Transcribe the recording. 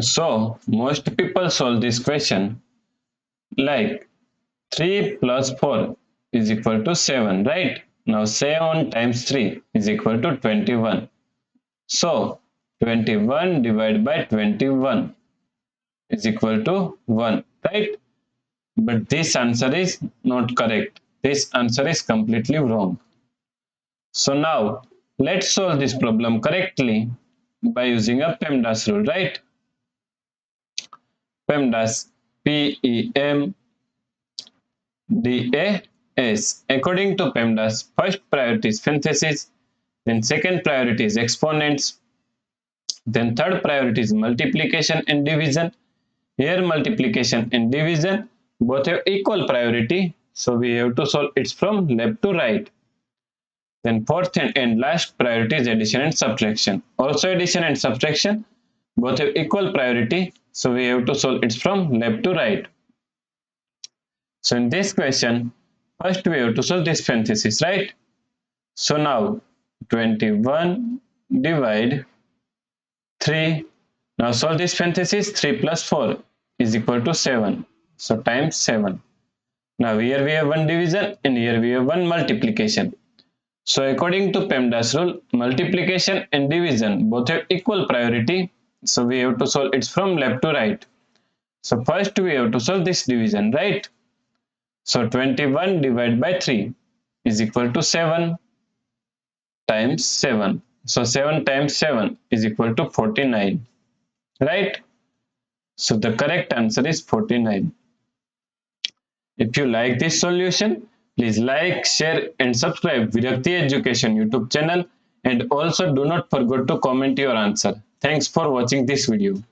So most people solve this question like 3 plus 4 is equal to 7, right? Now 7 times 3 is equal to 21. So 21 divided by 21 is equal to 1, right? But this answer is not correct. This answer is completely wrong. So now let's solve this problem correctly by using a PEMDAS rule, right? PEMDAS, PEMDAS. According to PEMDAS, first priority is synthesis, then second priority is exponents, then third priority is multiplication and division. Here multiplication and division both have equal priority, so we have to solve it from left to right. Then fourth and last priority is addition and subtraction. Also addition and subtraction both have equal priority, so we have to solve it from left to right. So in this question, first we have to solve this parenthesis, right? So now 21 divide 3. Now solve this parenthesis. 3 plus 4 is equal to 7. So times 7. Now here we have one division and here we have one multiplication. So according to PEMDAS rule, multiplication and division both have equal priority. So we have to solve it from left to right. So first we have to solve this division, right? So 21 divided by 3 is equal to 7 times 7. So 7 times 7 is equal to 49, right? So the correct answer is 49. If you like this solution, please like, share and subscribe Virakti Education YouTube channel, and also do not forget to comment your answer. Thanks for watching this video.